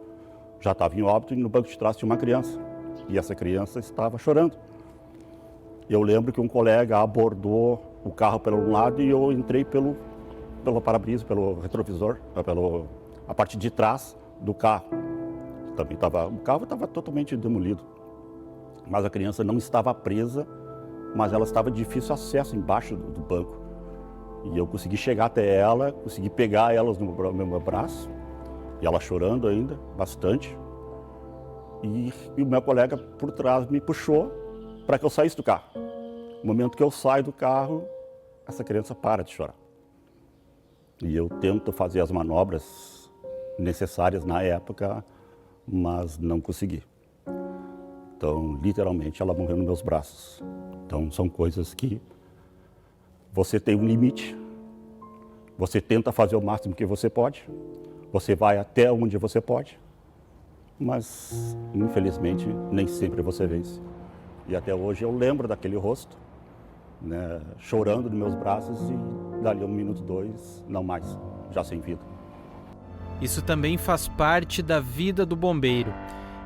já estava em óbito e no banco de trás tinha uma criança, e essa criança estava chorando. Eu lembro que um colega abordou o carro pelo lado e eu entrei pelo para-brisa, pelo retrovisor, a parte de trás do carro. O carro estava totalmente demolido, mas a criança não estava presa, mas ela estava de difícil acesso embaixo do banco. E eu consegui chegar até ela, consegui pegar elas no meu braço, e ela chorando ainda, bastante. E o meu colega por trás me puxou para que eu saísse do carro. No momento que eu saio do carro, essa criança para de chorar. E eu tento fazer as manobras necessárias na época, mas não consegui. Então, literalmente, ela morreu nos meus braços. Então, são coisas que você tem um limite, você tenta fazer o máximo que você pode, você vai até onde você pode, mas, infelizmente, nem sempre você vence. E até hoje eu lembro daquele rosto, né, chorando nos meus braços e dali 1 minuto, 2, não mais, já sem vida. Isso também faz parte da vida do bombeiro.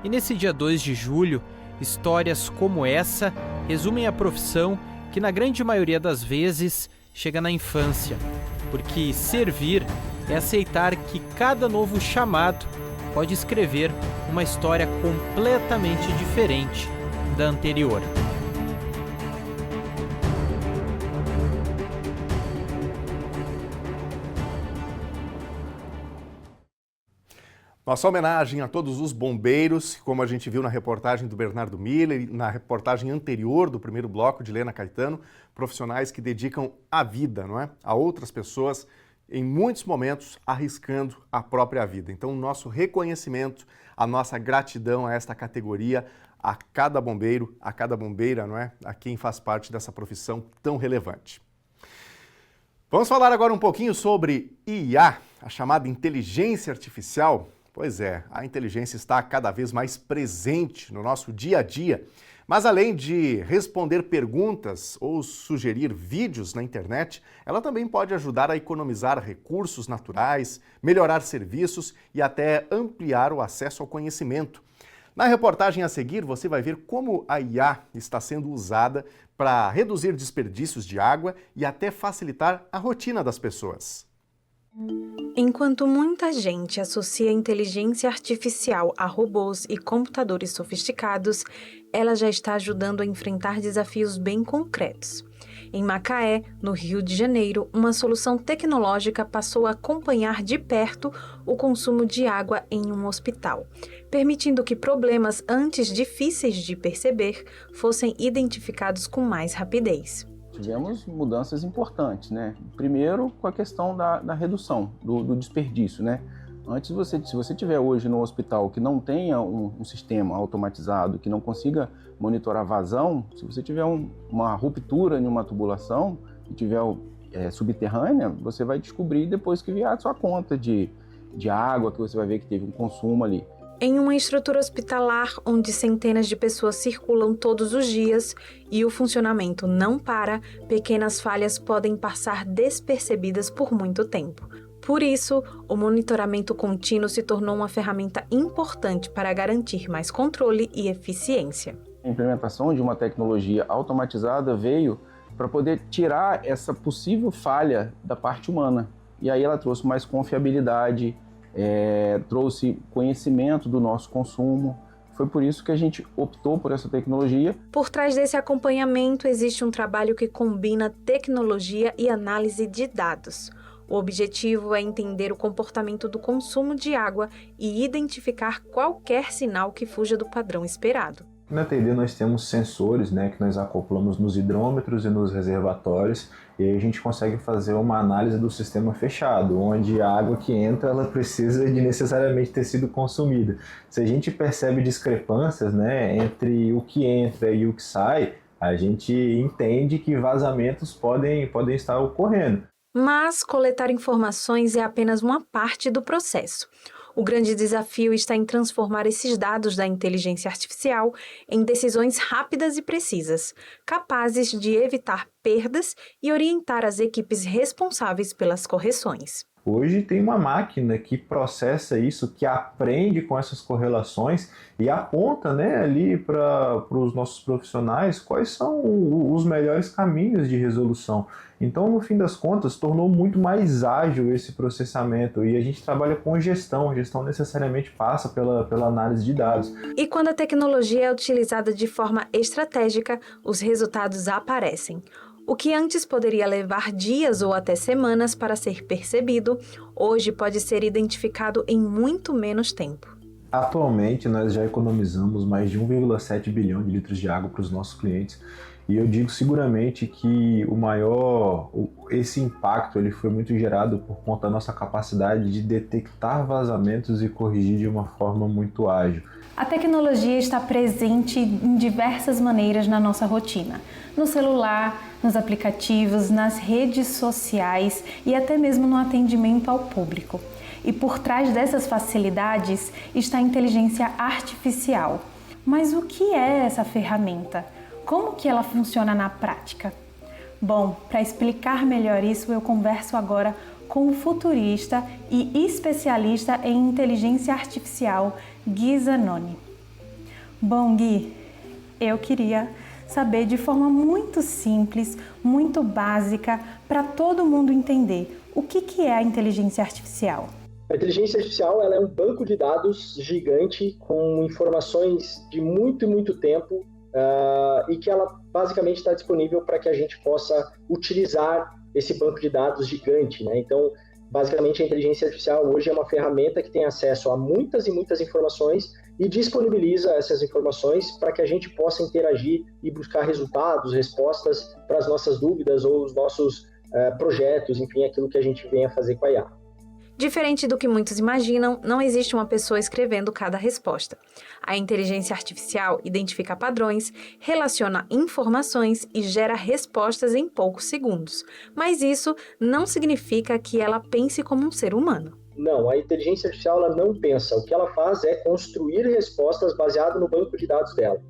E nesse dia 2 de julho, histórias como essa resumem a profissão que na grande maioria das vezes chega na infância. Porque servir é aceitar que cada novo chamado pode escrever uma história completamente diferente da anterior. Nossa homenagem a todos os bombeiros, como a gente viu na reportagem do Bernardo Miller e na reportagem anterior do primeiro bloco de Helena Caetano, profissionais que dedicam a vida, não é? A outras pessoas, em muitos momentos arriscando a própria vida. Então, o nosso reconhecimento, a nossa gratidão a esta categoria, a cada bombeiro, a cada bombeira, não é? A quem faz parte dessa profissão tão relevante. Vamos falar agora um pouquinho sobre IA, a chamada inteligência artificial. Pois é, a inteligência está cada vez mais presente no nosso dia a dia. Mas além de responder perguntas ou sugerir vídeos na internet, ela também pode ajudar a economizar recursos naturais, melhorar serviços e até ampliar o acesso ao conhecimento. Na reportagem a seguir, você vai ver como a IA está sendo usada para reduzir desperdícios de água e até facilitar a rotina das pessoas. Enquanto muita gente associa a inteligência artificial a robôs e computadores sofisticados, ela já está ajudando a enfrentar desafios bem concretos. Em Macaé, no Rio de Janeiro, uma solução tecnológica passou a acompanhar de perto o consumo de água em um hospital, permitindo que problemas antes difíceis de perceber fossem identificados com mais rapidez. Tivemos mudanças importantes, né? Primeiro, com a questão da redução do desperdício, né? Antes, se você tiver hoje no hospital que não tenha um sistema automatizado, que não consiga monitorar vazão, se você tiver uma ruptura em uma tubulação e tiver subterrânea, você vai descobrir depois que vier a sua conta de água, que você vai ver que teve um consumo ali. Em uma estrutura hospitalar onde centenas de pessoas circulam todos os dias e o funcionamento não para, pequenas falhas podem passar despercebidas por muito tempo. Por isso, o monitoramento contínuo se tornou uma ferramenta importante para garantir mais controle e eficiência. A implementação de uma tecnologia automatizada veio para poder tirar essa possível falha da parte humana. E aí ela trouxe mais confiabilidade, trouxe conhecimento do nosso consumo. Foi por isso que a gente optou por essa tecnologia. Por trás desse acompanhamento existe um trabalho que combina tecnologia e análise de dados. O objetivo é entender o comportamento do consumo de água e identificar qualquer sinal que fuja do padrão esperado. Na TD nós temos sensores, né, que nós acoplamos nos hidrômetros e nos reservatórios, e aí a gente consegue fazer uma análise do sistema fechado, onde a água que entra ela precisa de necessariamente ter sido consumida. Se a gente percebe discrepâncias, né, entre o que entra e o que sai, a gente entende que vazamentos podem estar ocorrendo. Mas coletar informações é apenas uma parte do processo. O grande desafio está em transformar esses dados da inteligência artificial em decisões rápidas e precisas, capazes de evitar perdas e orientar as equipes responsáveis pelas correções. Hoje tem uma máquina que processa isso, que aprende com essas correlações e aponta, né, ali para os nossos profissionais quais são os melhores caminhos de resolução. Então, no fim das contas, tornou muito mais ágil esse processamento e a gente trabalha com gestão. Gestão necessariamente passa pela análise de dados. E quando a tecnologia é utilizada de forma estratégica, os resultados aparecem. O que antes poderia levar dias ou até semanas para ser percebido, hoje pode ser identificado em muito menos tempo. Atualmente, nós já economizamos mais de 1,7 bilhão de litros de água para os nossos clientes. E eu digo seguramente que esse impacto ele foi muito gerado por conta da nossa capacidade de detectar vazamentos e corrigir de uma forma muito ágil. A tecnologia está presente em diversas maneiras na nossa rotina. No celular, nos aplicativos, nas redes sociais e até mesmo no atendimento ao público. E por trás dessas facilidades está a inteligência artificial. Mas o que é essa ferramenta? Como que ela funciona na prática? Bom, para explicar melhor isso, eu converso agora com o futurista e especialista em inteligência artificial, Gui Zanoni. Bom, Gui, eu queria saber de forma muito simples, muito básica, para todo mundo entender, o que é a inteligência artificial? A inteligência artificial ela é um banco de dados gigante com informações de muito tempo e que ela basicamente está disponível para que a gente possa utilizar esse banco de dados gigante, né? Então, basicamente, a inteligência artificial hoje é uma ferramenta que tem acesso a muitas e muitas informações e disponibiliza essas informações para que a gente possa interagir e buscar resultados, respostas para as nossas dúvidas ou os nossos projetos, enfim, aquilo que a gente vem a fazer com a IA. Diferente do que muitos imaginam, não existe uma pessoa escrevendo cada resposta. A inteligência artificial identifica padrões, relaciona informações e gera respostas em poucos segundos. Mas isso não significa que ela pense como um ser humano. Não, a inteligência artificial ela não pensa. O que ela faz é construir respostas baseado no banco de dados dela.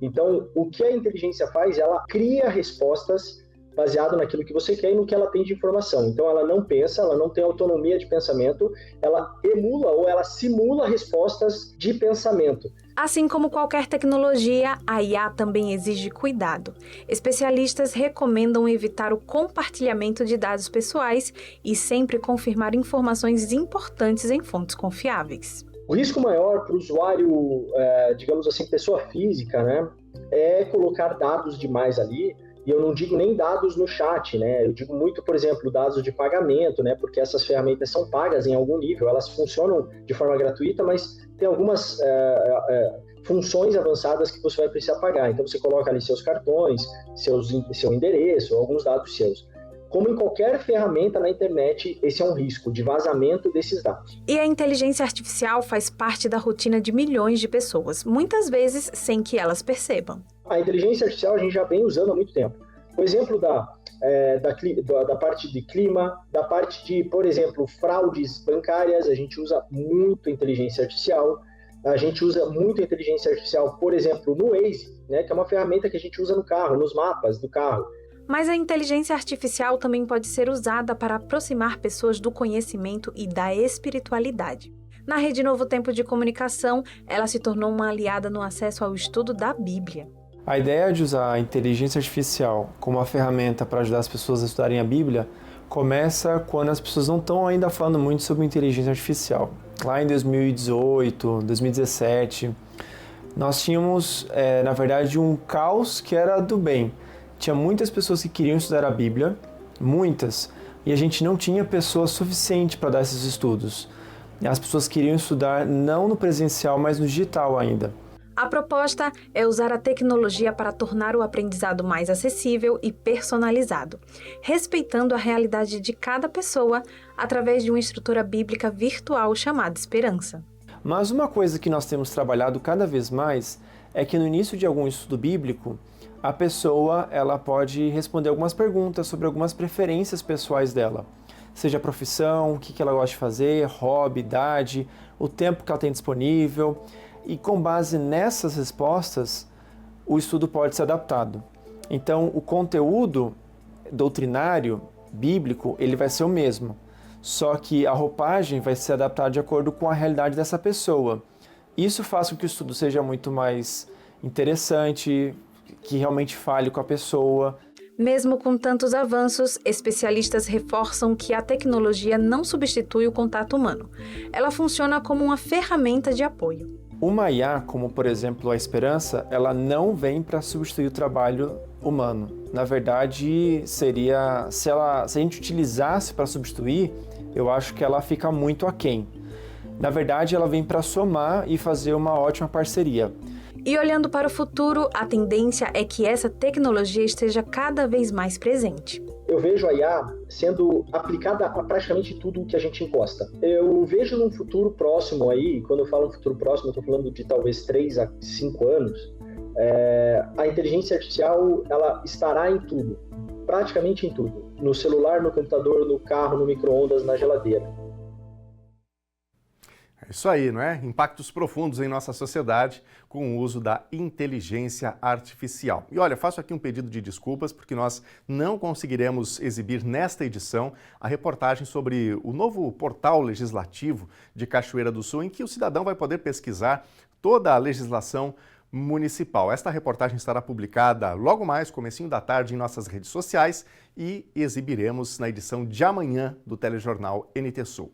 Então, o que a inteligência faz? Ela cria respostas baseado naquilo que você quer e no que ela tem de informação. Então, ela não pensa, ela não tem autonomia de pensamento, ela emula ou ela simula respostas de pensamento. Assim como qualquer tecnologia, a IA também exige cuidado. Especialistas recomendam evitar o compartilhamento de dados pessoais e sempre confirmar informações importantes em fontes confiáveis. O risco maior para o usuário, digamos assim, pessoa física, né, é colocar dados demais ali. E eu não digo nem dados no chat, né? Eu digo muito, por exemplo, dados de pagamento, né? Porque essas ferramentas são pagas em algum nível, elas funcionam de forma gratuita, mas tem algumas funções avançadas que você vai precisar pagar. Então você coloca ali seus cartões, seu endereço, alguns dados seus. Como em qualquer ferramenta na internet, esse é um risco de vazamento desses dados. E a inteligência artificial faz parte da rotina de milhões de pessoas, muitas vezes sem que elas percebam. A inteligência artificial a gente já vem usando há muito tempo. O exemplo da parte de clima, da parte de, por exemplo, fraudes bancárias, a gente usa muito inteligência artificial. A gente usa muito inteligência artificial, por exemplo, no Waze, né, que é uma ferramenta que a gente usa no carro, nos mapas do carro. Mas a inteligência artificial também pode ser usada para aproximar pessoas do conhecimento e da espiritualidade. Na Rede Novo Tempo de Comunicação, ela se tornou uma aliada no acesso ao estudo da Bíblia. A ideia de usar a inteligência artificial como uma ferramenta para ajudar as pessoas a estudarem a Bíblia começa quando as pessoas não estão ainda falando muito sobre inteligência artificial. Lá em 2018, 2017, nós tínhamos, na verdade, um caos que era do bem. Tinha muitas pessoas que queriam estudar a Bíblia, muitas, e a gente não tinha pessoas suficientes para dar esses estudos. As pessoas queriam estudar não no presencial, mas no digital ainda. A proposta é usar a tecnologia para tornar o aprendizado mais acessível e personalizado, respeitando a realidade de cada pessoa através de uma estrutura bíblica virtual chamada Esperança. Mas uma coisa que nós temos trabalhado cada vez mais é que no início de algum estudo bíblico, a pessoa ela pode responder algumas perguntas sobre algumas preferências pessoais dela. Seja a profissão, o que ela gosta de fazer, hobby, idade, o tempo que ela tem disponível. E com base nessas respostas, o estudo pode ser adaptado. Então, o conteúdo doutrinário, bíblico, ele vai ser o mesmo. Só que a roupagem vai ser adaptada de acordo com a realidade dessa pessoa. Isso faz com que o estudo seja muito mais interessante, que realmente fale com a pessoa. Mesmo com tantos avanços, especialistas reforçam que a tecnologia não substitui o contato humano. Ela funciona como uma ferramenta de apoio. Uma IA, como por exemplo a Esperança, ela não vem para substituir o trabalho humano. Na verdade, seria se a gente utilizasse para substituir, eu acho que ela fica muito aquém. Na verdade, ela vem para somar e fazer uma ótima parceria. E olhando para o futuro, a tendência é que essa tecnologia esteja cada vez mais presente. Eu vejo a IA sendo aplicada a praticamente tudo o que a gente encosta. Eu vejo num futuro próximo aí, quando eu falo um futuro próximo, eu estou falando de talvez 3 a 5 anos, a inteligência artificial ela estará em tudo, praticamente em tudo. No celular, no computador, no carro, no micro-ondas, na geladeira. É isso aí, não é? Impactos profundos em nossa sociedade com o uso da inteligência artificial. E olha, faço aqui um pedido de desculpas porque nós não conseguiremos exibir nesta edição a reportagem sobre o novo portal legislativo de Cachoeira do Sul, em que o cidadão vai poder pesquisar toda a legislação municipal. Esta reportagem estará publicada logo mais, comecinho da tarde, em nossas redes sociais e exibiremos na edição de amanhã do telejornal NT Sul.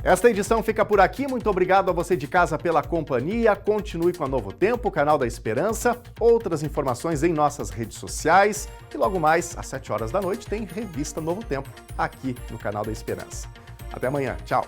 Esta edição fica por aqui. Muito obrigado a você de casa pela companhia. Continue com a Novo Tempo, canal da Esperança. Outras informações em nossas redes sociais. E logo mais, às 7 horas da noite, tem Revista Novo Tempo, aqui no canal da Esperança. Até amanhã. Tchau.